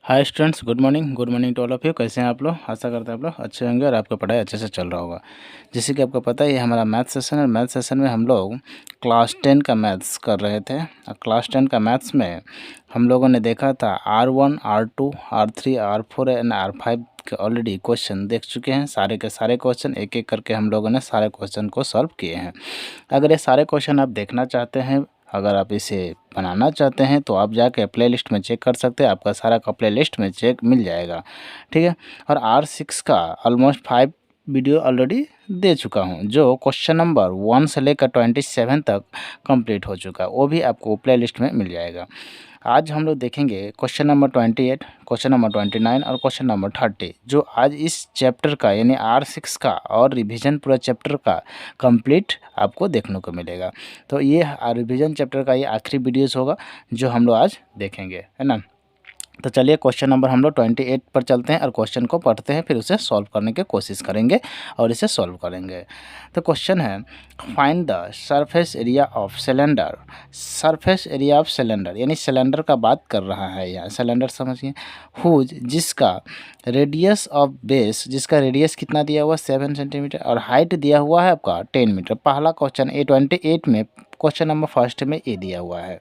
Hi students, good morning to all of you. कैसे हैं आप लोग? आशा करते हैं आप लोग अच्छे होंगे और आपका पढ़ाई अच्छे से चल रहा होगा। जैसे कि आपको पता है, ये हमारा मैथ सेशन है। मैथ सेशन में हम लोग क्लास 10 का मैथ्स कर रहे थे। और क्लास 10 का मैथ्स में हम लोगों ने देखा था R1, R2, R3, R4 and R5 के ऑलरेडी क्वेश्चन देख चुके हैं। सारे के सारे क्वेश्चन एक एक करके हम लोगों ने सारे क्वेश्चन को सॉल्व किए हैं। अगर ये सारे क्वेश्चन आप देखना चाहते हैं, अगर आप इसे बनाना चाहते हैं, तो आप जाके प्लेलिस्ट में चेक कर सकते हैं। आपका सारा का प्लेलिस्ट में चेक मिल जाएगा, ठीक है। और R6 का ऑलमोस्ट 5 वीडियो ऑलरेडी दे चुका हूं, जो क्वेश्चन नंबर 1 से लेकर 27 तक कंप्लीट हो चुका है। वो भी आपको प्लेलिस्ट में मिल जाएगा। आज हम लोग देखेंगे क्वेश्चन नंबर 28, क्वेश्चन नंबर 29 और क्वेश्चन नंबर 30, जो आज इस चैप्टर का यानी R6 का और रिवीजन पूरा चैप्टर का कंप्लीट आपको देखने को मिलेगा। तो ये रिवीजन चैप्टर का ये आखिरी वीडियोस होगा जो हम लोग आज देखेंगे, है ना। तो चलिए क्वेश्चन नंबर हम लोग 28 पर चलते हैं और क्वेश्चन को पढ़ते हैं, फिर उसे सॉल्व करने की कोशिश करेंगे और इसे सॉल्व करेंगे। तो क्वेश्चन है, find the surface area of cylinder. Surface area of cylinder यानी सिलेंडर का बात कर रहा है यहाँ। सिलेंडर समझिए, हुज जिसका रेडियस ऑफ बेस, जिसका रेडियस कितना दिया हुआ 7 सेंटीमीटर और हाइट दिया हुआ है आपका 10 मीटर। पहला क्वेश्चन A28 में क्वेश्चन नंबर फर्स्ट में ए दिया हुआ है,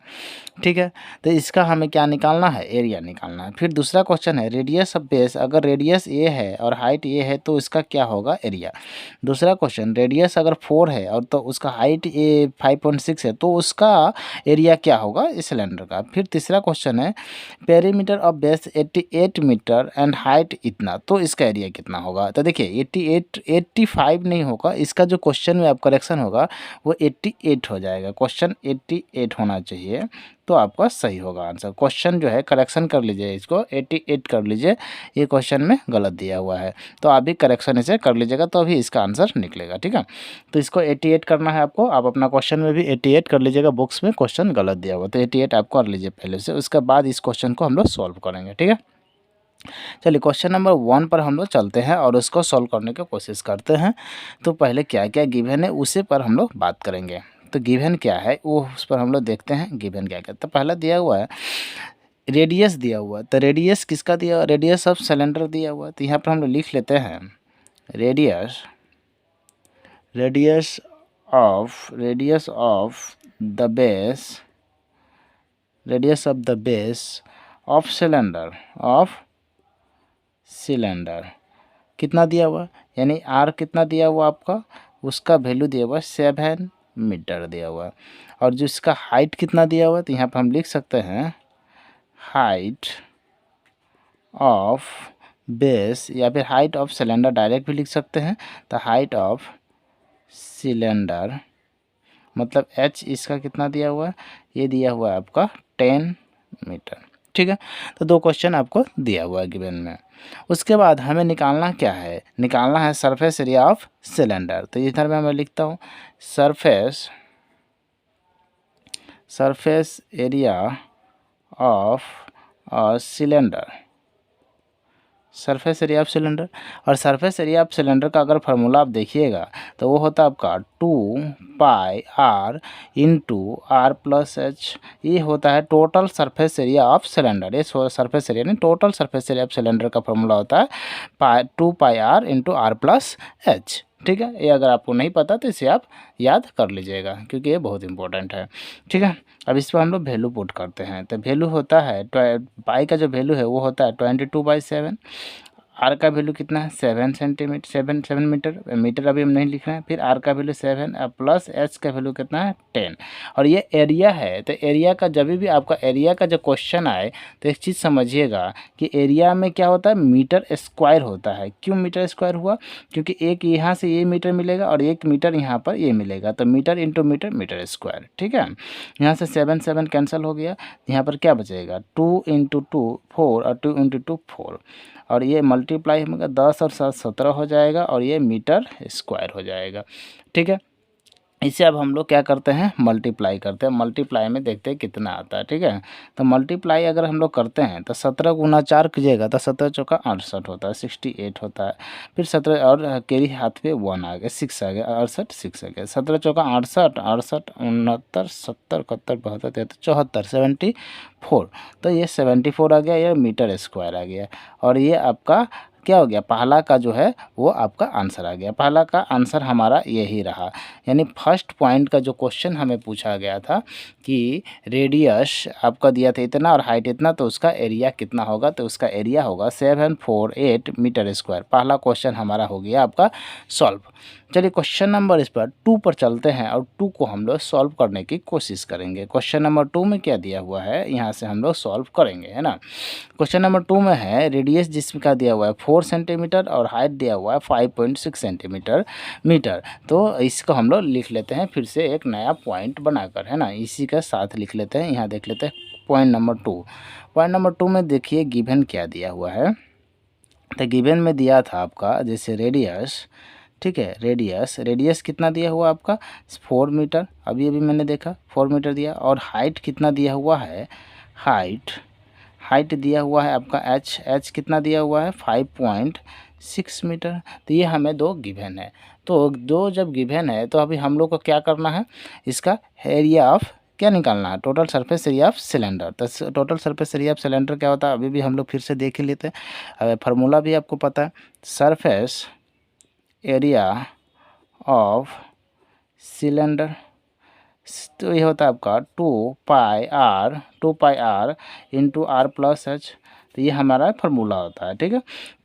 ठीक है। तो इसका हमें क्या निकालना है? एरिया निकालना है। फिर दूसरा क्वेश्चन है, रेडियस ऑफ बेस, अगर रेडियस ए है और हाइट ए है तो इसका क्या होगा? एरिया। दूसरा क्वेश्चन, रेडियस अगर 4 है और तो उसका हाइट ए 5.6 है तो उसका एरिया क्या होगा इस सिलेंडर का। फिर तीसरा क्वेश्चन है, perimeter of base 88 metre and height इतना, तो इसका एरिया कितना होगा? तो देखिए 85 नहीं होगा, इसका जो क्वेश्चन में आप करेक्शन होगा वो 88 हो जाएगा। क्वेश्चन 88 होना चाहिए तो आपका सही होगा आंसर। क्वेश्चन जो है करेक्शन कर लीजिए, इसको 88 कर लीजिए। ये क्वेश्चन में गलत दिया हुआ है तो आप भी करेक्शन इसे कर लीजिएगा, तो अभी इसका आंसर निकलेगा, ठीक है। तो इसको 88 करना है आपको। आप अपना क्वेश्चन में भी 88 कर लीजिएगा, बुक्स में क्वेश्चन गलत दिया हुआ तो 88 आप कर लीजिए पहले से, उसके बाद इस क्वेश्चन को हम लोग सॉल्व करेंगे, ठीक है। चलिए क्वेश्चन नंबर 1 पर हम लोग चलते हैं और उसको सॉल्व करने की कोशिश करते हैं। तो पहले क्या क्या गिवन है उसी पर हम लोग बात करेंगे। तो गिवन क्या है वो उस पर हम लोग देखते हैं गिवन क्या क्या। तो पहला दिया हुआ है रेडियस दिया हुआ है। तो रेडियस किसका दिया हुआ? रेडियस ऑफ सिलेंडर दिया हुआ है। तो यहाँ पर हम लोग लिख लेते हैं radius radius of the base, radius of the base of cylinder कितना दिया हुआ, यानी आर कितना दिया हुआ आपका, उसका वैल्यू दिया हुआ 7 मीटर दिया हुआ है। और जो इसका हाइट कितना दिया हुआ है, तो यहाँ पर हम लिख सकते हैं हाइट ऑफ बेस या फिर हाइट ऑफ सिलेंडर डायरेक्ट भी लिख सकते हैं। तो हाइट ऑफ सिलेंडर मतलब h इसका कितना दिया हुआ है, ये दिया हुआ है आपका 10 मीटर, ठीक है। तो दो क्वेश्चन आपको दिया हुआ है गिवन में। उसके बाद हमें निकालना क्या है? निकालना है सरफेस एरिया ऑफ सिलेंडर। तो इधर में मैं लिखता हूँ surface area of cylinder, surface area of cylinder. और सरफेस एरिया ऑफ सिलेंडर का अगर फार्मूला आप देखिएगा तो वो होता है आपका 2πr into are plus H. ये होता है total surface area of cylinder. ये सरफेस एरिया नहीं, total surface area of cylinder का फार्मूला होता है 2πr into are plus H, ठीक है। ये अगर आपको नहीं पता तो इसे आप याद कर लीजिएगा क्योंकि ये बहुत इंपॉर्टेंट है, ठीक है। अब इस पर हम लोग वैल्यू पुट करते हैं। तो वैल्यू होता है पाई का जो वैल्यू है वो होता है 22/7। आर का वैल्यू कितना है 7 सेंटीमीटर, 7 मीटर। मीटर अभी हम नहीं लिख रहे हैं। फिर आर का वैल्यू 7 प्लस एच का वैल्यू कितना है 10। और ये एरिया है। तो एरिया का जब भी आपका एरिया का जो क्वेश्चन आए तो एक चीज़ समझिएगा कि एरिया में क्या होता है, मीटर स्क्वायर होता है। क्यों मीटर स्क्वायर हुआ? क्योंकि एक यहाँ से ये मीटर मिलेगा और एक मीटर यहाँ पर ये मिलेगा, तो metre into metre metre square, ठीक है। यहाँ से 7 कैंसिल हो गया, यहाँ पर क्या बचेगा 2 इंटू 2 4 और 2 इंटू 2 4 और ये मल्टीप्लाई होगा 10 और 7 17 हो जाएगा और ये मीटर स्क्वायर हो जाएगा, ठीक है। इसे अब हम लोग क्या करते हैं, मल्टीप्लाई करते हैं। मल्टीप्लाई में देखते हैं कितना आता है, ठीक है। तो मल्टीप्लाई अगर हम लोग करते हैं तो 17 गुना 4 कीजिएगा तो 17 चौका 68 होता है, 68 होता है। फिर 17 और कैरी हाथ पे 1 आ गया, 6 आ गया, 68 6 आ गया, 17 चौका 68, 68 69 70 71 72 73 74 74। तो ये 74 आ गया, ये मीटर स्क्वायर आ गया। और ये आपका क्या हो गया, पहला का जो है वो आपका आंसर आ गया। पहला का आंसर हमारा यही रहा। यानी फर्स्ट पॉइंट का जो क्वेश्चन हमें पूछा गया था कि रेडियस आपका दिया था इतना और हाइट इतना, तो उसका एरिया कितना होगा, तो उसका एरिया होगा 748 मीटर स्क्वायर। पहला क्वेश्चन हमारा हो गया आपका सॉल्व। चलिए क्वेश्चन नंबर इस पर 2 पर चलते हैं और 2 को हम लोग सॉल्व करने की कोशिश करेंगे। क्वेश्चन नंबर 2 में क्या दिया हुआ है, यहाँ से हम लोग सॉल्व करेंगे, है ना। क्वेश्चन नंबर 2 में है रेडियस जिसका दिया हुआ है 4 सेंटीमीटर और हाइट दिया हुआ है 5.6 सेंटीमीटर मीटर। तो इसको हम लोग लिख लेते हैं फिर से एक नया पॉइंट बनाकर, है ना, इसी के साथ लिख लेते हैं। यहाँ देख लेते हैं पॉइंट नंबर 2। पॉइंट नंबर 2 में देखिए गिवन क्या दिया हुआ है। तो गिवन में दिया था आपका जैसे रेडियस, ठीक है, रेडियस कितना दिया हुआ आपका 4 मीटर, अभी अभी मैंने देखा 4 मीटर दिया। और हाइट कितना दिया हुआ है, हाइट दिया हुआ है आपका एच कितना दिया हुआ है 5.6 मीटर। तो ये हमें दो गिवन है। तो दो जब गिवन है तो अभी हम लोग को क्या करना है, इसका एरिया ऑफ क्या निकालना है, total surface area of cylinder. तो total surface area of cylinder क्या होता है, अभी भी हम लोग फिर से देख ही लेते हैं। अब फार्मूला भी आपको पता है, सरफेस एरिया ऑफ सिलेंडर तो ये होता है आपका 2 pi R into are plus H. तो ये हमारा फार्मूला होता है, ठीक है,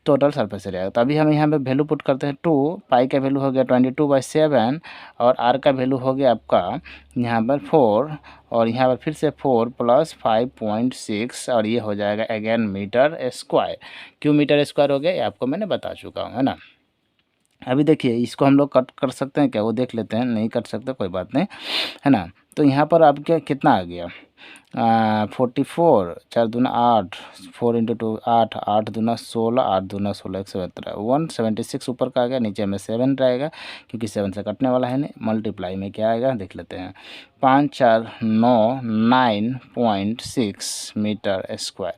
टोटल सरफेस एरिया। तो अभी हम यहाँ पे वैल्यू पुट करते हैं। 2 पाई का वैल्यू हो गया 22/7 और आर का वैल्यू हो गया आपका यहाँ पर 4 और यहाँ पर फिर से 4 प्लस 5.6 और ये हो जाएगा अगेन मीटर स्क्वायर। क्यों मीटर स्क्वायर हो गया ये आपको मैंने बता चुका हूँ, है ना। अभी देखिए इसको हम लोग कट कर सकते हैं क्या, वो देख लेते हैं। नहीं कट सकते कोई बात नहीं, है ना। तो यहाँ पर आपके कितना आ गया 44, 4 दूना 8, 4 इंटू 2 8, 8 दूना 16, 8 दूना 16 117, 176 ऊपर का आ गया, नीचे में 7 रहेगा क्योंकि 7 से कटने वाला है नहीं। मल्टीप्लाई में क्या आएगा देख लेते हैं, 5 4 9 9.6 मीटर स्क्वायर,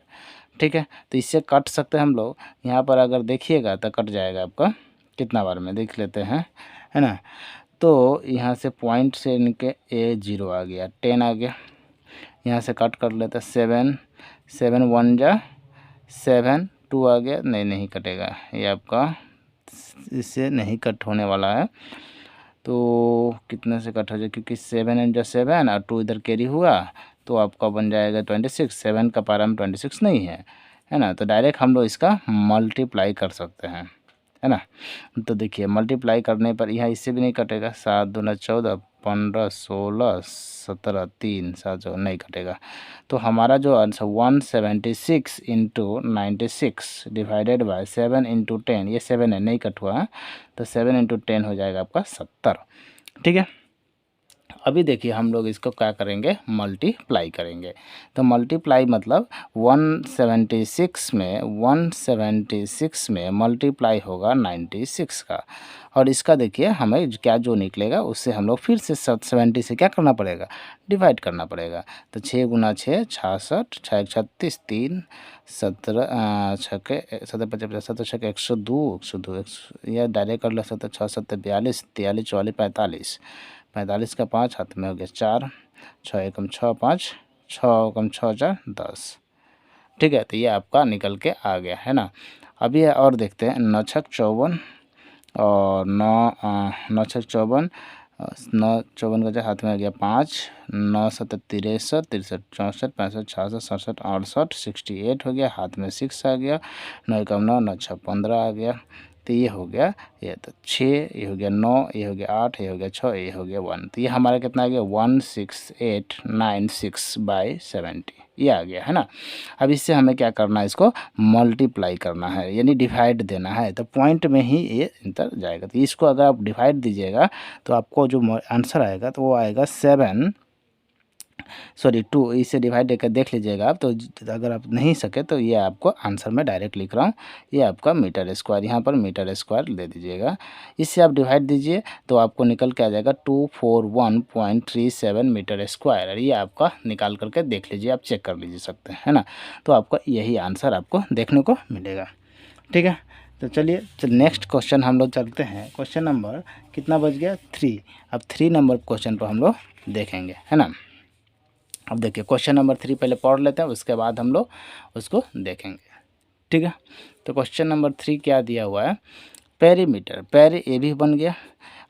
ठीक है। तो इससे कट सकते हैं हम लोग। यहाँ पर अगर देखिएगा तो कट जाएगा आपका कितना बार में देख लेते हैं, है ना। तो यहाँ से पॉइंट से इनके ए 0 आ गया, 10 आ गया। यहाँ से कट कर लेते हैं 7 7 1 जा 7 2 आ गया, नहीं कटेगा ये आपका, इससे नहीं कट होने वाला है। तो कितने से कट हो जाए, क्योंकि 7 एंड जा 7 और 2 इधर कैरी हुआ तो आपका बन जाएगा 26। 7 का पारा में 26 नहीं है ना। तो डायरेक्ट हम लोग इसका मल्टीप्लाई कर सकते हैं, है ना। तो देखिए मल्टीप्लाई करने पर यहाँ इससे भी नहीं कटेगा, 7 दूना 14, 15 16 17 3 7 जो नहीं कटेगा। तो हमारा जो answer 176 into 96 divided by 7 into 10, ये 7 है नहीं कट हुआ है, तो 7 इंटू 10 हो जाएगा आपका 70, ठीक है। अभी देखिए हम लोग इसको क्या करेंगे, मल्टीप्लाई करेंगे। तो मल्टीप्लाई मतलब 176 में मल्टीप्लाई होगा 96 का। और इसका देखिए हमें क्या जो निकलेगा उससे हम लोग फिर से 70 से क्या करना पड़ेगा, डिवाइड करना पड़ेगा। तो 6 गुना 6 66, 6 36, 3 17 छके 17 50 17 छके 102 या डायरेक्ट कर लो 17 6 7 42 43 44 45, 45 का 5 हाथ में हो गया 4, 6 एकम 6 5, 6 एकम 6 4 10, ठीक है। तो ये आपका निकल के आ गया, है ना। अभी और देखते हैं 9 छक 54 और 9 छक 54, 9 54 का हाथ में आ गया 5, 9 7 63 63 64 65 66 67 68 68 हो गया, हाथ में 6 आ गया, 9 एकम 9 9 6 15 आ गया। तो ये हो गया, ये तो 6, ये हो गया 9, ये हो गया 8, ये हो गया 6, ये हो गया 1। तो ये हमारा कितना आ गया 16896/70, ये आ गया, है ना। अब इससे हमें क्या करना है, इसको मल्टीप्लाई करना है यानी डिवाइड देना है। तो पॉइंट में ही ये इंटर जाएगा। तो इसको अगर आप डिवाइड दीजिएगा तो आपको जो आंसर आएगा तो वो आएगा 7 सॉरी 2 इसे डिवाइड करके देख लीजिएगा आप। तो अगर आप नहीं सके तो ये आपको आंसर में डायरेक्ट लिख रहा हूँ, ये आपका मीटर स्क्वायर, यहाँ पर मीटर स्क्वायर दे दीजिएगा। इससे आप डिवाइड दीजिए तो आपको निकल के आ जाएगा 241.37 मीटर स्क्वायर। ये आपका निकाल करके देख लीजिए, आप चेक कर लीजिए सकते हैं, है ना। तो आपका यही आंसर आपको देखने को मिलेगा, ठीक है। तो चलिए नेक्स्ट क्वेश्चन हम लोग चलते हैं। क्वेश्चन नंबर कितना बच गया 3। अब 3 नंबर क्वेश्चन पर हम लोग देखेंगे, है ना। अब देखिए क्वेश्चन नंबर 3 पहले पढ़ लेते हैं, उसके बाद हम लोग उसको देखेंगे, ठीक है। तो क्वेश्चन नंबर 3 क्या दिया हुआ है, पेरीमीटर, ये भी बन गया।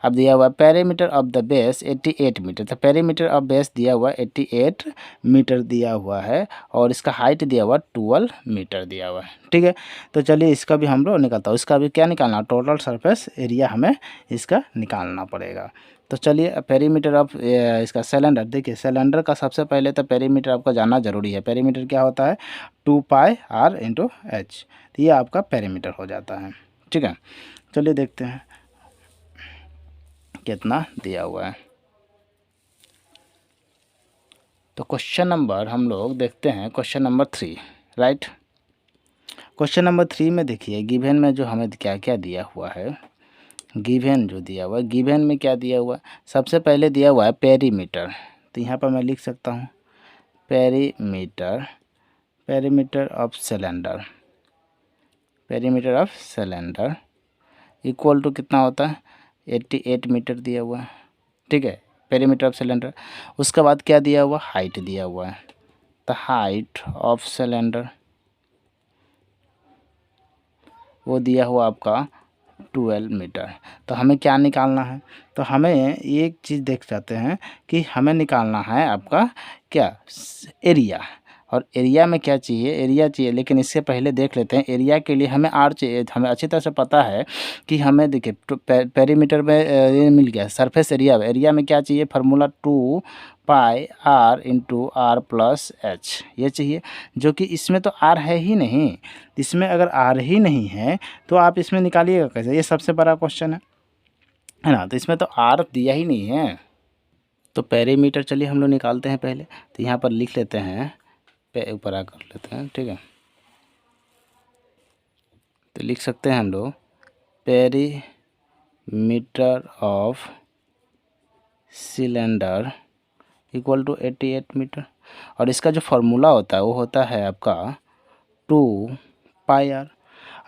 अब दिया हुआ है perimeter of the base 88 metre. तो पेरीमीटर ऑफ बेस दिया हुआ है 88 मीटर दिया हुआ है, और इसका हाइट दिया हुआ 12 मीटर दिया हुआ है, ठीक है। तो चलिए इसका भी हम लोग निकालता हूँ। इसका भी क्या निकालना, टोटल सरफेस एरिया हमें इसका निकालना पड़ेगा। तो चलिए पेरीमीटर ऑफ इसका सिलेंडर, देखिए सिलेंडर का सबसे पहले तो पेरीमीटर आपको जानना जरूरी है। पेरीमीटर क्या होता है, 2πr/h। तो ये आपका पेरीमीटर हो जाता है, ठीक है। चलिए देखते हैं कितना दिया हुआ है। तो क्वेश्चन नंबर हम लोग देखते हैं, question number 3, right. Question number 3 में देखिए गिवन में जो हमें क्या क्या दिया हुआ है, गिवन जो दिया हुआ है, गिवन में क्या दिया हुआ है, सबसे पहले दिया हुआ है पेरीमीटर। तो यहाँ पर मैं लिख सकता हूँ perimeter, perimeter of cylinder, perimeter of cylinder equal to कितना होता है 88 मीटर दिया हुआ है, ठीक है, पेरीमीटर ऑफ सिलेंडर। उसके बाद क्या दिया हुआ, हाइट दिया हुआ है। द हाइट ऑफ सिलेंडर वो दिया हुआ आपका 12 मीटर। तो हमें क्या निकालना है, तो हमें एक चीज़ देख जाते हैं कि हमें निकालना है आपका क्या, एरिया। और एरिया में क्या चाहिए, एरिया चाहिए, लेकिन इससे पहले देख लेते हैं एरिया के लिए हमें आर चाहिए। हमें अच्छी तरह से पता है कि हमें देखिए पेरीमीटर में ये मिल गया सरफेस एरिया। एरिया में क्या चाहिए, फार्मूला 2πr/r+h ये चाहिए, जो कि इसमें तो आर है ही नहीं। इसमें अगर आर ही नहीं है तो आप इसमें निकालिएगा कैसे, ये सबसे बड़ा क्वेश्चन है ना। तो इसमें तो आर दिया ही नहीं है। तो पेरीमीटर चलिए हम लोग निकालते हैं पहले। तो यहाँ पर लिख लेते हैं, ऊपर आ कर लेते हैं, ठीक है। तो लिख सकते हैं हम लोग perimeter of cylinder equal to 88 metre. और इसका जो फार्मूला होता है वो होता है आपका 2πr।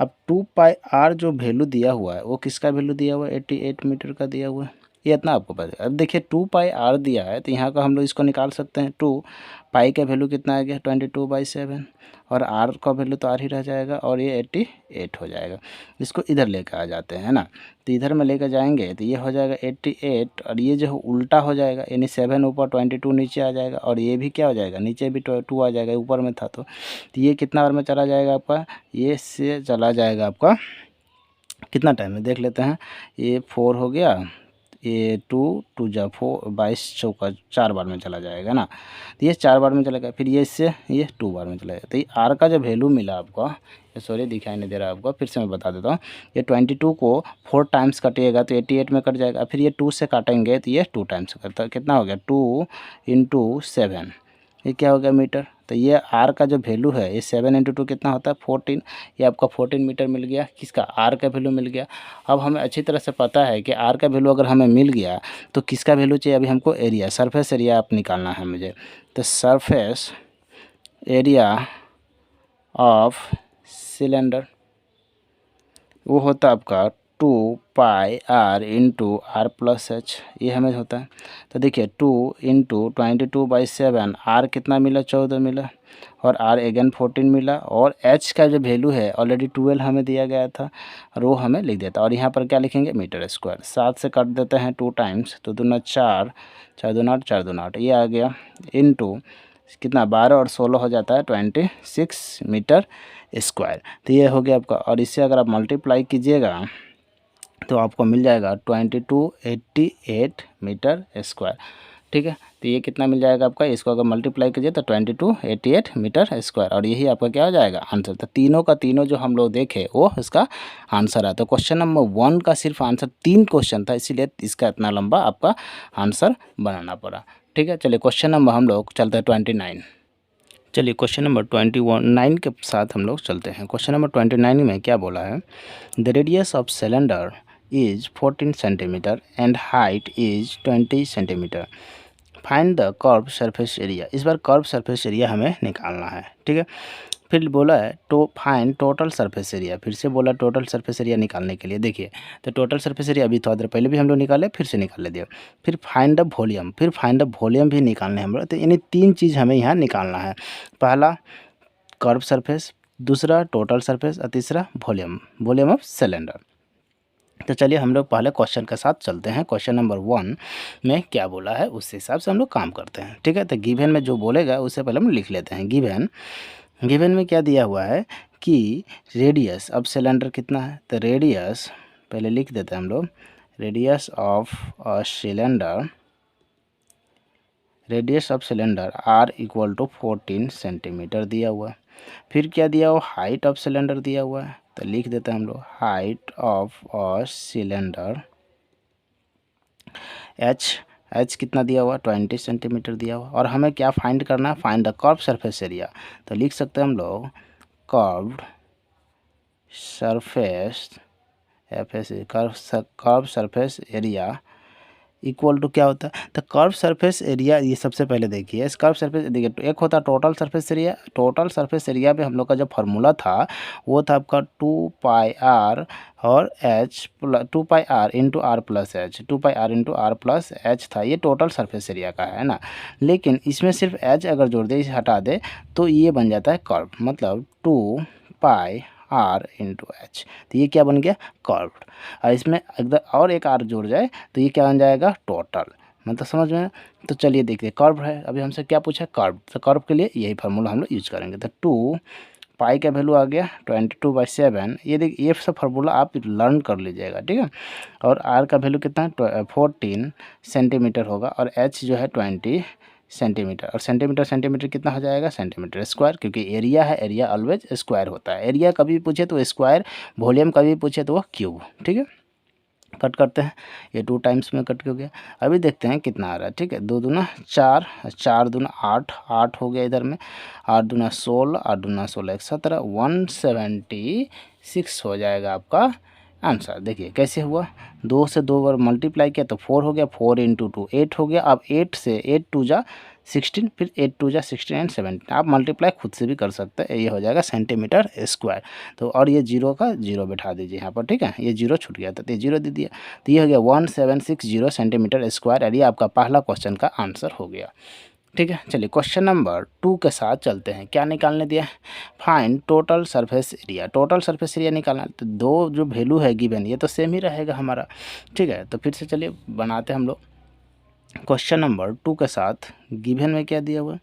अब 2πr जो वैल्यू दिया हुआ है वो किसका वैल्यू दिया हुआ है, 88 मीटर का दिया हुआ है, ये इतना आपको पता है। अब देखिए 2πr दिया है तो यहाँ का हम लोग इसको निकाल सकते हैं। 2π का वैल्यू कितना आ गया 22/7, और r का वैल्यू तो r ही रह जाएगा, और ये 88 हो जाएगा। इसको इधर लेकर आ जाते हैं ना, तो इधर में लेकर जाएंगे तो ये हो जाएगा 88, और ये जो उल्टा हो जाएगा, यानी 7 ऊपर 22 नीचे आ जाएगा, और ये भी क्या हो जाएगा, नीचे भी 2 आ जाएगा, ऊपर में था तो ये कितना बार में चला जाएगा आपका, ये से चला जाएगा आपका कितना टाइम में देख लेते हैं। ये 4 हो गया, ये 2 जा 4 22 चौका 4 बार में चला जाएगा ना। तो ये 4 बार में चलेगा, फिर ये इससे ये 2 बार में चलेगा। तो ये आर का जो वैल्यू मिला आपको, ये सॉरी दिखाई नहीं दे रहा आपको, फिर से मैं बता देता हूँ। ये 22 को 4 टाइम्स कटिएगा तो 88 में कट जाएगा, फिर ये 2 से काटेंगे तो ये 2 टाइम्स करता है, कितना हो गया 2 × 7, ये क्या हो गया मीटर। तो ये आर का जो वैल्यू है ये 7 × 2 कितना होता है 14, ये आपका 14 मीटर मिल गया, किसका, आर का वैल्यू मिल गया। अब हमें अच्छी तरह से पता है कि आर का वैल्यू अगर हमें मिल गया तो किसका वैल्यू चाहिए, अभी हमको एरिया, सरफेस एरिया आप निकालना है मुझे। तो सरफेस एरिया ऑफ सिलेंडर वो होता है आपका 2πr/r+h, ये हमें होता है। तो देखिए 2 × 22/7, आर कितना मिला 14 मिला, और आर अगेन 14 मिला, और एच का जो वैल्यू है ऑलरेडी 12 हमें दिया गया था, और वो हमें लिख देता। और यहाँ पर क्या लिखेंगे मीटर स्क्वायर, 7 से काट देते हैं 2 टाइम्स, तो 2 × 4, 4 2 8, 4 2 8, ये आ गया इनटू कितना 12 और 16 हो जाता है 26 मीटर स्क्वायर। तो ये हो गया आपका, और इससे अगर आप मल्टीप्लाई कीजिएगा तो आपको मिल जाएगा 2288 मीटर स्क्वायर, ठीक है। तो ये कितना मिल जाएगा आपका, इसको अगर मल्टीप्लाई कीजिए तो 2288 मीटर स्क्वायर, और यही आपका क्या हो जाएगा आंसर। तो तीनों का तीनों जो हम लोग देखे वो इसका आंसर है। तो क्वेश्चन नंबर 1 का सिर्फ आंसर 3 क्वेश्चन था, इसीलिए इसका इतना लंबा आपका आंसर बनाना पड़ा। ठीक है। चलिए क्वेश्चन नंबर हम लोग चलते हैं 29। चलिए क्वेश्चन नंबर 29 के साथ हम लोग चलते हैं। क्वेश्चन नंबर 29 में क्या बोला है, the radius of cylinder is 14 centimetre and height is 20 centimetre, find the curve surface area. इस बार कर्व सरफेस एरिया हमें निकालना है, ठीक है। फिर बोला है फाइंड टोटल सरफेस एरिया, फिर से बोला टोटल सरफेस एरिया निकालने के लिए। देखिए तो टोटल सरफेस एरिया अभी थोड़ा देर पहले भी हम लोग निकाले, फिर से निकाल ले दिया। फिर फाइंड द वॉल्यूम, फिर फाइंड द वॉल्यूम भी निकालने हैं हम लोग। तो यानी 3 चीज़ हमें यहाँ निकालना है। पहला कर्व सरफेस, दूसरा टोटल सरफेस और तीसरा वॉल्यूम ऑफ सिलेंडर। तो चलिए हम लोग पहले क्वेश्चन के साथ चलते हैं। क्वेश्चन नंबर 1 में क्या बोला है उस हिसाब से हम लोग काम करते हैं, ठीक है। तो गिवन में जो बोलेगा उससे पहले हम लिख लेते हैं। गिवन में क्या दिया हुआ है कि रेडियस ऑफ सिलेंडर कितना है, तो रेडियस पहले लिख देते हैं हम लोग। Radius of cylinder are equal to 14 centimetre दिया हुआ है। फिर क्या दिया हुआ, हाइट ऑफ सिलेंडर दिया हुआ है, तो लिख देते हैं हम लोग हाइट ऑफ सिलेंडर एच कितना दिया हुआ, 20 सेंटीमीटर दिया हुआ। और हमें क्या फाइंड करना है, find the curve surface area. तो लिख सकते हैं हम लोग curved surface area equal to क्या होता है, तो कर्व सरफेस एरिया। ये सबसे पहले देखिए इस कर्व सरफेस, देखिए एक होता है total surface area. Total surface area पे हम लोग का जो फार्मूला था वो था आपका 2πr और h 2πr into are plus h, 2πr into are plus h था। ये टोटल सरफेस एरिया का है ना। लेकिन इसमें सिर्फ एच अगर जोड़ दे, इसे हटा दे, तो ये बन जाता है कर्व, मतलब 2πr इंटू एच। तो ये क्या बन गया, कर्व। और इसमें अगर और एक आर जुड़ जाए तो ये क्या बन जाएगा, टोटल। मतलब समझ में। तो चलिए देखिए कर्व है, अभी हमसे क्या पूछा, कर्व। तो कर्व के लिए यही फार्मूला हम लोग यूज करेंगे। तो 2 पाई का वैल्यू आ गया 22/7। ये देखिए ये सब फार्मूला आप लर्न कर लीजिएगा, ठीक है। और आर का वैल्यू कितना है, 14 सेंटीमीटर होगा। और एच जो है 20 सेंटीमीटर। और सेंटीमीटर कितना हो जाएगा, सेंटीमीटर स्क्वायर, क्योंकि एरिया है, एरिया ऑलवेज स्क्वायर होता है। एरिया कभी भी पूछे तो स्क्वायर, वॉल्यूम कभी भी पूछे तो वो क्यूब, ठीक है। कट करते हैं, ये 2 टाइम्स में कट हो गया। अभी देखते हैं कितना आ रहा है, ठीक है। 2 दूना 4, 4 दूना 8, 8 हो गया इधर में, 8 दूना 16, 8 दूना 16 17, 176 हो जाएगा आपका आंसर। देखिए कैसे हुआ, 2 से 2 बार मल्टीप्लाई किया तो 4 हो गया, 4 इंटू 2 8 हो गया। अब 8 से 8 2 जा 16, फिर 8 2 जा 16 एंड 17। आप मल्टीप्लाई खुद से भी कर सकते हैं, ये हो जाएगा सेंटीमीटर स्क्वायर। तो और ये जीरो का जीरो बैठा दीजिए यहाँ पर, ठीक है। ये जीरो छूट गया था तो ये जीरो दे दिया। तो ये हो गया 1760 सेंटीमीटर स्क्वायर। और ये आपका पहला क्वेश्चन का आंसर हो गया, ठीक है। चलिए क्वेश्चन नंबर 2 के साथ चलते हैं। क्या निकालने दिया है, find total surface area. Total surface area निकालना है, तो दो जो वैल्यू है गिवन ये तो सेम ही रहेगा हमारा, ठीक है। तो फिर से चलिए बनाते हैं हम लोग क्वेश्चन नंबर 2 के साथ। गिवन में क्या दिया हुआ है,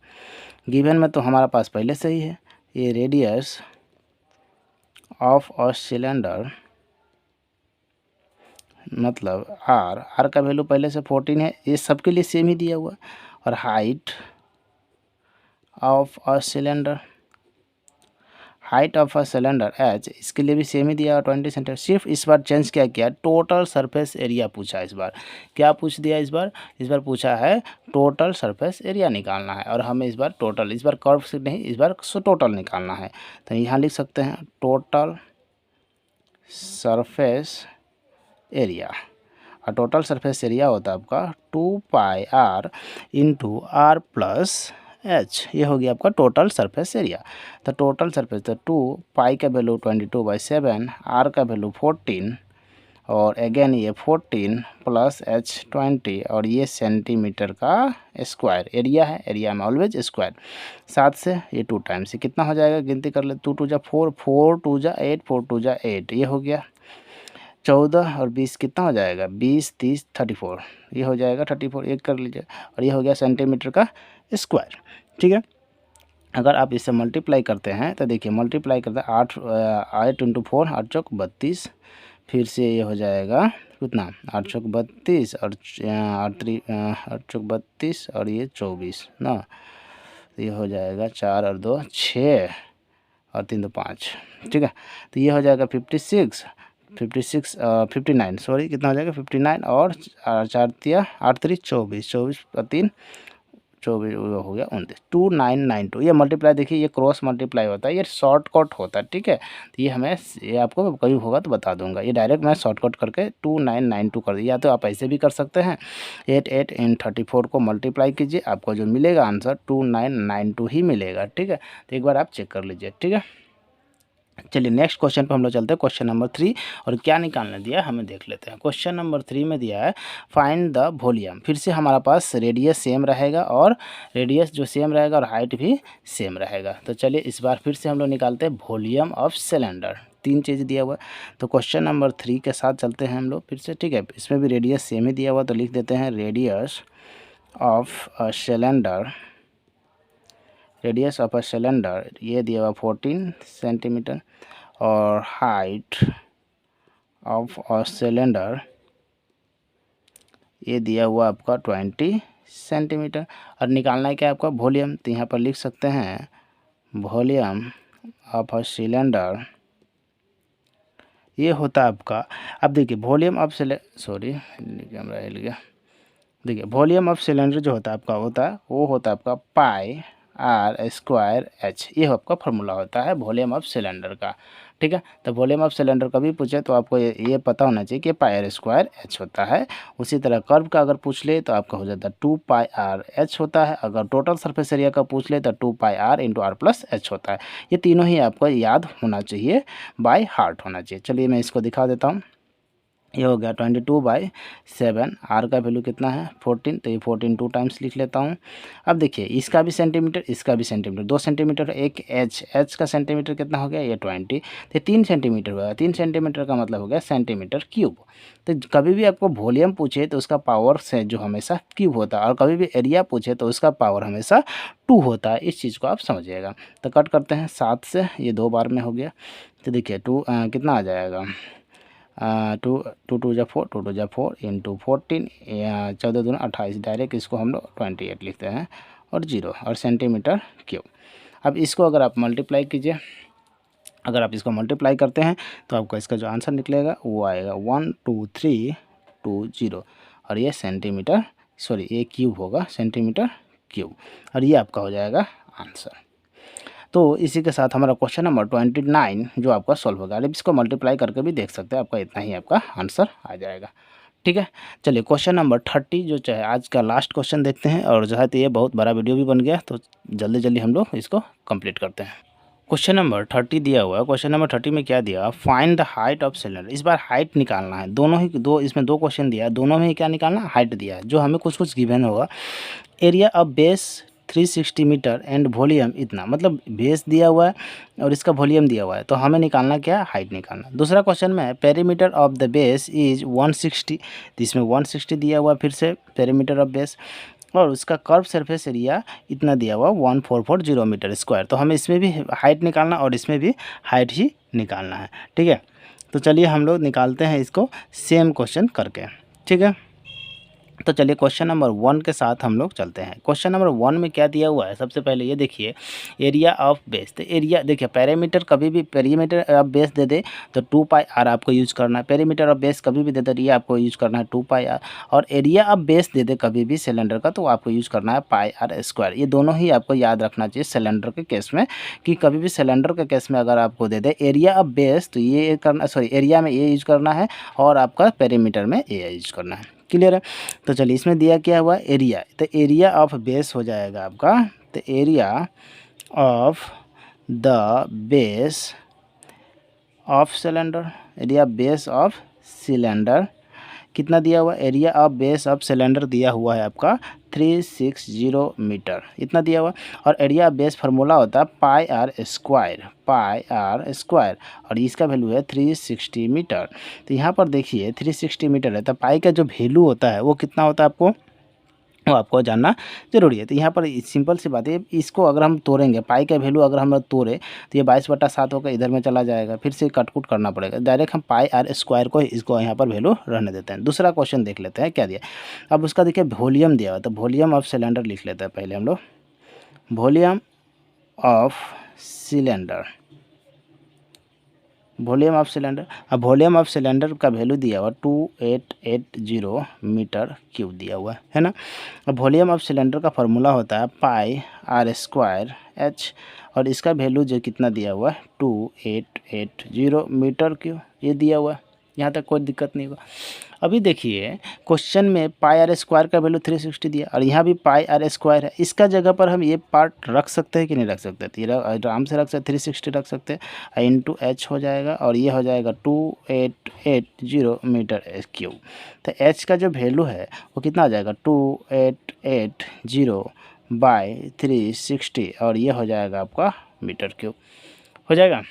गिवन में तो हमारा पास पहले से ही है, ये रेडियस ऑफ अ सिलेंडर मतलब आर का वैल्यू पहले से 14 है, ये सबके लिए सेम ही दिया हुआ। और height of a cylinder H, इसके लिए भी सेम ही दिया 20 सेंटीमीटर। सिर्फ इस बार चेंज क्या किया, टोटल सरफेस एरिया पूछा। इस बार क्या पूछ दिया, इस बार पूछा है टोटल सरफेस एरिया निकालना है। और हमें इस बार टोटल, इस बार कर्व से नहीं, इस बार टोटल निकालना है। तो यहाँ लिख सकते हैं टोटल सरफेस एरिया। और टोटल सरफेस एरिया होता है आपका 2πr into are plus H. ये हो गया आपका टोटल सरफेस एरिया। तो टोटल सरफेस, तो 2 पाई का वैल्यू 22/7, आर का वैल्यू 14, और अगेन ये 14 प्लस एच 20, और ये सेंटीमीटर का स्क्वायर एरिया है। एरिया में ऑलवेज स्क्वायर। 7 से ये 2 टाइम्स, ये कितना हो जाएगा, गिनती कर ले। 2 2 जा 4, 4 2 जा 8, 4 2 जा 8, ये हो गया। 14 और 20 कितना हो जाएगा, 20 30 34, ये हो जाएगा 34, एक कर लीजिए। और ये हो गया सेंटीमीटर का स्क्वायर, ठीक है। अगर आप इसे मल्टीप्लाई करते हैं तो देखिए मल्टीप्लाई करते हैं 8 इंटू 4, 8 चौक 32, फिर से ये हो जाएगा कितना, 8 चौक 32 और 8 चौक 32 और ये 24 ना। तो ये हो जाएगा 4 और 2 6 और 3 2 5, ठीक है। तो ये हो जाएगा 59 सॉरी, कितना हो जाएगा 59 और 4 3 8 3 24, 24 और 3 24 हो गया 29, 2992। ये मल्टीप्लाई देखिए, ये क्रॉस मल्टीप्लाई होता है, ये शॉर्टकट होता है, ठीक है। तो ये आपको कभी होगा तो बता दूंगा। ये डायरेक्ट मैं शॉर्टकट करके 2992 कर दिया। या तो आप ऐसे भी कर सकते हैं, 8 इन 34 को मल्टीप्लाई कीजिए, आपको जो मिलेगा आंसर 2992 ही मिलेगा, ठीक है। तो एक बार आप चेक कर लीजिए, ठीक है। चलिए नेक्स्ट क्वेश्चन पे हम लोग चलते हैं, क्वेश्चन नंबर 3। और क्या निकालने दिया हमें देख लेते हैं। क्वेश्चन नंबर 3 में दिया है फाइंड द वॉल्यूम। फिर से हमारा पास रेडियस सेम रहेगा, और रेडियस जो सेम रहेगा और हाइट भी सेम रहेगा। तो चलिए इस बार फिर से हम लोग निकालते हैं वॉल्यूम ऑफ सिलेंडर। 3 चीज़ दिया हुआ है। तो क्वेश्चन नंबर 3 के साथ चलते हैं हम लोग फिर से, ठीक है। इसमें भी रेडियस सेम ही दिया हुआ, तो लिख देते हैं radius of a cylinder. Radius of a cylinder ये दिया हुआ 14 सेंटीमीटर, और हाइट ऑफ अ सिलेंडर ये दिया हुआ आपका 20 सेंटीमीटर। और निकालना है क्या आपका वॉल्यूम। तो यहाँ पर लिख सकते हैं वॉल्यूम ऑफ अ सिलेंडर ये होता है आपका, अब देखिए वॉल्यूम ऑफ कैमरा हिल गया। देखिए वॉल्यूम ऑफ सिलेंडर जो होता है आपका वो होता है आपका पाई आर स्क्वायर एच। ये आपका फार्मूला होता है वॉल्यूम ऑफ सिलेंडर का, ठीक है। तो वॉल्यूम ऑफ सिलेंडर कभी पूछे तो आपको ये पता होना चाहिए कि पाई आर स्क्वायर एच होता है। उसी तरह कर्व का अगर पूछ ले तो आपका हो जाता है 2 पाई आर एच होता है। अगर टोटल सरफेस एरिया का पूछ ले तो 2 pi R into are plus H होता है। ये तीनों ही आपको याद होना चाहिए, बाय हार्ट होना चाहिए। चलिए मैं इसको दिखा देता हूँ। ये हो गया 22/7। आर का वैल्यू कितना है 14, तो ये 14 2 टाइम्स लिख लेता हूँ। अब देखिए इसका भी सेंटीमीटर, इसका भी सेंटीमीटर, 2 सेंटीमीटर, एक एच का सेंटीमीटर कितना हो गया ये 20, तो 3 सेंटीमीटर होगा। 3 सेंटीमीटर का मतलब हो गया सेंटीमीटर क्यूब। तो कभी भी आपको वॉल्यूम पूछे तो उसका पावर से जो हमेशा क्यूब होता है, और कभी भी एरिया पूछे तो उसका पावर हमेशा 2 होता है। इस चीज़ को आप समझिएगा। तो कट करते हैं 7 से, ये 2 बार में हो गया। तो देखिए 2 कितना आ जाएगा, 2 2 जा 4, 2 2 जा 4 इंटू 14, 14 दूना 28। डायरेक्ट इसको हम लोग 28 लिखते हैं, और 0 और सेंटीमीटर क्यूब। अब इसको अगर आप मल्टीप्लाई कीजिए, अगर आप इसको मल्टीप्लाई करते हैं तो आपका इसका जो आंसर निकलेगा वो आएगा 12320। और ये सेंटीमीटर, ये क्यूब होगा, सेंटीमीटर क्यूब। और ये आपका हो जाएगा आंसर। तो इसी के साथ हमारा क्वेश्चन नंबर 29 जो आपका सॉल्व होगा। अब इसको मल्टीप्लाई करके भी देख सकते हैं, आपका इतना ही आपका आंसर आ जाएगा, ठीक है। चलिए क्वेश्चन नंबर 30 जो चाहे आज का लास्ट क्वेश्चन देखते हैं। और जो है तो ये बहुत बड़ा वीडियो भी बन गया, तो जल्दी जल्दी हम लोग इसको कंप्लीट करते हैं। क्वेश्चन नंबर 30 दिया हुआ है। क्वेश्चन नंबर 30 में क्या दिया, find the height of cylinder. इस बार हाइट निकालना है। इसमें दो क्वेश्चन दिया है, दोनों में ही क्या निकालना है, हाइट दिया है। जो हमें कुछ गिवन होगा, area of base 360 metre and volume इतना, मतलब बेस दिया हुआ है और इसका वॉल्यूम दिया हुआ है, तो हमें निकालना क्या है, हाइट निकालना। दूसरा क्वेश्चन में perimeter of the base is 160, तो इसमें 160 दिया हुआ है, फिर से पेरीमीटर ऑफ बेस, और उसका कर्व सरफेस एरिया इतना दिया हुआ 1440 मीटर स्क्वायर। तो हमें इसमें भी हाइट निकालना और इसमें भी हाइट ही निकालना है, ठीक है। तो चलिए हम लोग निकालते हैं इसको सेम क्वेश्चन करके, ठीक है। तो चलिए क्वेश्चन नंबर 1 के साथ हम लोग चलते हैं। क्वेश्चन नंबर 1 में क्या दिया हुआ है, सबसे पहले ये देखिए एरिया ऑफ बेस। तो एरिया देखिए, पेरीमीटर कभी भी पेरीमीटर ऑफ बेस दे दे तो 2 पाई आर आपको यूज करना है। पेरीमीटर ऑफ बेस कभी भी दे दे तो ये आपको यूज करना है 2 पाई आर। और एरिया ऑफ बेस दे दे कभी भी सिलेंडर का, तो आपको यूज करना है पाई आर स्क्वायर। ये दोनों ही आपको याद रखना चाहिए सिलेंडर के केस में, कि कभी भी सिलेंडर के केस में अगर आपको दे दे एरिया ऑफ बेस तो ये करना, एरिया में ये यूज करना है, और आपका पेरीमीटर में ये यूज करना है। क्लियर है। तो चलिए इसमें दिया क्या हुआ, एरिया। तो एरिया ऑफ बेस हो जाएगा आपका, तो area of the base of cylinder, area base of cylinder कितना दिया हुआ, area of base of cylinder दिया हुआ है आपका 360 मीटर, इतना दिया हुआ। और एरिया बेस फार्मूला होता है pi R square, pi R square, और इसका वैल्यू है 360 मीटर। तो यहाँ पर देखिए 360 मीटर है, तो पाई का जो वैल्यू होता है वो कितना होता है वो आपको जानना जरूरी है। तो यहाँ पर सिंपल सी बात है, इसको अगर हम तोड़ेंगे, पाई का वैल्यू अगर हम तोड़े तो ये 22/7 होकर इधर में चला जाएगा, फिर से कटकुट करना पड़ेगा। डायरेक्ट हम पाई आर स्क्वायर को इसको यहाँ पर वैल्यू रहने देते हैं। दूसरा क्वेश्चन देख लेते हैं क्या दिया। अब उसका देखिए वॉल्यूम दिया हुआ, तो वॉल्यूम ऑफ सिलेंडर लिख लेते हैं पहले हम लोग। Volume of cylinder volume of cylinder, अब वॉल्यूम ऑफ सिलेंडर का वैल्यू दिया हुआ 2880 मीटर क्यूब दिया हुआ है ना। अब वॉल्यूम ऑफ सिलेंडर का फार्मूला होता है पाई आर स्क्वायर एच, और इसका वैल्यू जो कितना दिया हुआ है 2880 मीटर क्यूब, ये दिया हुआ है। यहाँ तक कोई दिक्कत नहीं होगा। अभी देखिए क्वेश्चन में पाई आर स्क्वायर का वैल्यू 360 दिया, और यहाँ भी पाई आर स्क्वायर है। इसका जगह पर हम ये पार्ट रख सकते हैं कि नहीं रख सकते? तो ये आराम से रख सकते, 360 रख सकते हैं, इंटू एच हो जाएगा, और ये हो जाएगा 2880 मीटर क्यूब। तो एच का जो वैल्यू है वो कितना हो जाएगा 2880 बाई 360, और ये हो जाएगा आपका मीटर क्यूब हो जाएगा।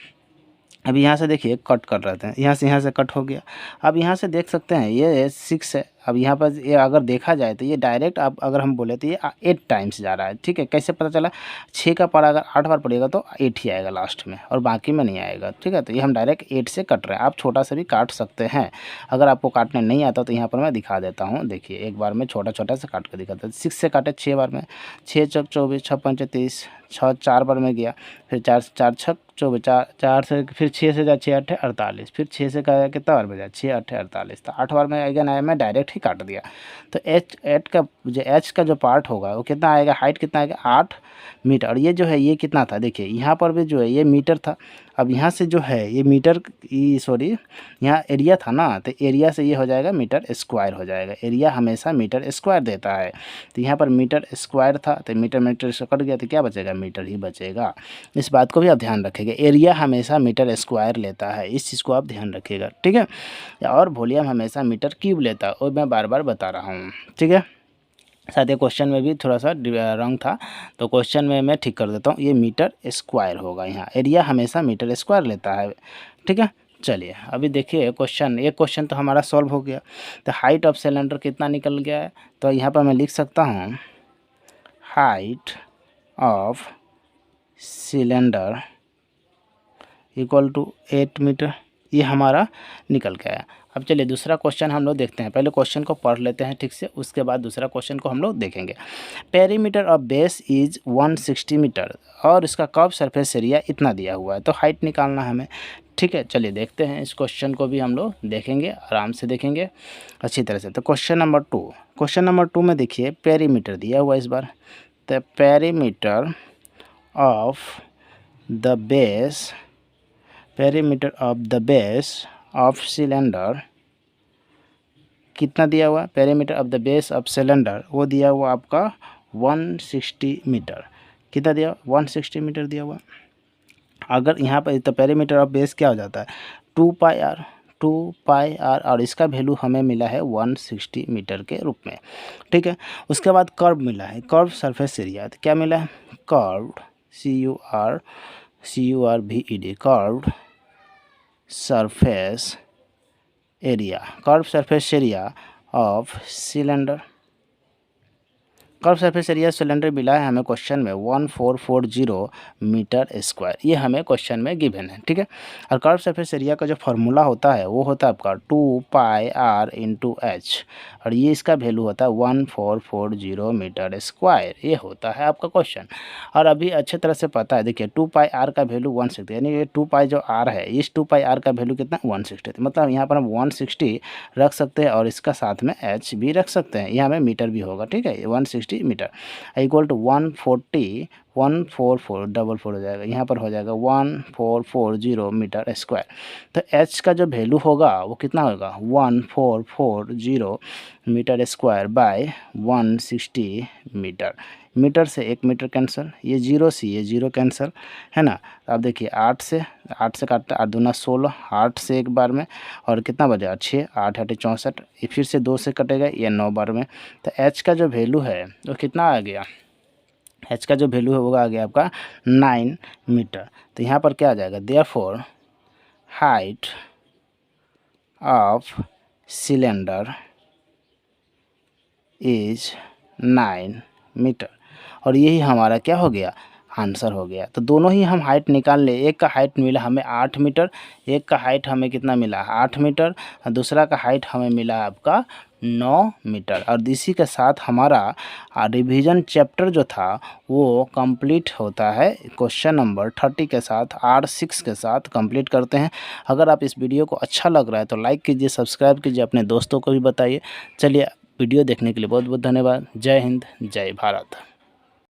अब यहाँ से देखिए कट कर रहे थे, यहाँ से कट हो गया। अब यहाँ से देख सकते हैं ये 6 है। अब यहाँ पर ये अगर देखा जाए तो ये डायरेक्ट, अब अगर हम बोले तो ये 8 टाइम्स जा रहा है। ठीक है, कैसे पता चला? 6 का पारा अगर 8 बार पड़ेगा तो 8 ही आएगा लास्ट में, और बाकी में नहीं आएगा। ठीक है, तो ये हम डायरेक्ट 8 से कट रहे हैं। आप छोटा सा भी काट सकते हैं, अगर आपको काटने नहीं आता तो यहाँ पर मैं दिखा देता हूँ। देखिए एक बार में छोटा छोटा से काट कर दिखाता हूँ। 6 से काटे 6 बार में, 6 चौक 24, 6 पंच 30, 6 4 बार में गया, फिर 4 4 छक 24, 4 से फिर 6 से जा 6 8 48, फिर 6 से का कितना बार बजा 6 8 48, तो 8 बार में अगेन आया, मैं डायरेक्ट ही काट दिया। तो एच का जो पार्ट होगा वो कितना आएगा, हाइट कितना आएगा 8 मीटर। और ये जो है ये कितना था, देखिए यहाँ पर भी जो है ये मीटर था। अब यहाँ से जो है ये मीटर, सॉरी यहाँ एरिया था ना, तो एरिया से ये हो जाएगा मीटर स्क्वायर हो जाएगा। एरिया हमेशा मीटर स्क्वायर देता है, तो यहाँ पर मीटर स्क्वायर था, तो मीटर से कट गया तो क्या बचेगा, मीटर ही बचेगा। इस बात को भी आप ध्यान रखिएगा, एरिया हमेशा मीटर स्क्वायर लेता है, इस चीज़ को आप ध्यान रखिएगा। ठीक है, और वॉल्यूम हमेशा मीटर क्यूब लेता है, और मैं बार बार बता रहा हूँ। ठीक है, शायद ये क्वेश्चन में भी थोड़ा सा रॉन्ग था, तो क्वेश्चन में मैं ठीक कर देता हूँ। ये मीटर स्क्वायर होगा, यहाँ एरिया हमेशा मीटर स्क्वायर लेता है। ठीक है, चलिए अभी देखिए क्वेश्चन, एक क्वेश्चन तो हमारा सॉल्व हो गया। तो हाइट ऑफ सिलेंडर कितना निकल गया है, तो यहाँ पर मैं लिख सकता हूँ height of cylinder equal to 8 metre, ये हमारा निकल गया है। अब चलिए दूसरा क्वेश्चन हम लोग देखते हैं। पहले क्वेश्चन को पढ़ लेते हैं ठीक से, उसके बाद दूसरा क्वेश्चन को हम लोग देखेंगे। Perimeter of base is 160 metre, और इसका कर्व सरफेस एरिया इतना दिया हुआ है, तो हाइट निकालना है हमें। ठीक है, चलिए देखते हैं, इस क्वेश्चन को भी हम लोग देखेंगे, आराम से देखेंगे अच्छी तरह से। तो क्वेश्चन नंबर 2 में देखिए पेरीमीटर दिया हुआ इस बार। तो perimeter of the base of cylinder कितना दिया हुआ है, perimeter of the base of cylinder वो दिया हुआ आपका 160 मीटर। कितना दिया, 160 मीटर दिया हुआ। अगर यहाँ पर तो पेरीमीटर ऑफ बेस क्या हो जाता है 2 पाई आर, और इसका वैल्यू हमें मिला है 160 मीटर के रूप में। ठीक है, उसके बाद कर्व मिला है, कर्व सरफेस एरिया, तो क्या मिला है curve CURVED, curve surface area of cylinder. Curve surface area cylinder मिला है हमें क्वेश्चन में 1440 मीटर स्क्वायर, ये हमें क्वेश्चन में गिवन है। ठीक है, और कर्व सरफेस एरिया का जो फार्मूला होता है वो होता है आपका 2 पाई आर इंटू एच, और ये इसका वैल्यू होता है 1440 मीटर स्क्वायर, ये होता है आपका क्वेश्चन। और अभी अच्छे तरह से पता है, देखिए 2 पाई आर का वैल्यू 160, यानी ये 2 पाई जो आर है, इस 2 पाई आर का वैल्यू कितना 160, मतलब यहाँ पर हम 160 रख सकते हैं, और इसका साथ में एच भी रख सकते हैं, यहाँ में मीटर भी होगा। ठीक है, 160 मीटर इक्वल टू 144 हो जाएगा, यहाँ पर हो जाएगा 1440 मीटर स्क्वायर। तो एच का जो वैल्यू होगा वो कितना होगा 1440 metre square by 160 metre. Metre से 1 मीटर कैंसिल, ये 0 से ये 0 कैंसिल है ना। अब देखिए 8 से काटते 8 दूना 16, 8 से एक बार में, और कितना बचा 6, 8 8 64, ये फिर से 2 से कटेगा, ये 9 बार में। तो एच का जो वैल्यू है वो कितना आ गया, एच का जो वैल्यू है वो आ गया आपका 9 मीटर। तो यहाँ पर क्या आ जाएगा, therefore height of cylinder is 9 metre, और यही हमारा क्या हो गया, आंसर हो गया। तो दोनों ही हम हाइट निकाल ले, एक का हाइट मिला हमें 8 मीटर, एक का हाइट हमें कितना मिला 8 मीटर, और दूसरा का हाइट हमें मिला आपका 9 मीटर। और इसी के साथ हमारा रिवीजन चैप्टर जो था वो कंप्लीट होता है। क्वेश्चन नंबर 30 के साथ R6 के साथ कंप्लीट करते हैं। अगर आप इस वीडियो को अच्छा लग रहा है तो लाइक कीजिए, सब्सक्राइब कीजिए, अपने दोस्तों को भी बताइए। चलिए, वीडियो देखने के लिए बहुत बहुत धन्यवाद। जय हिंद, जय भारत।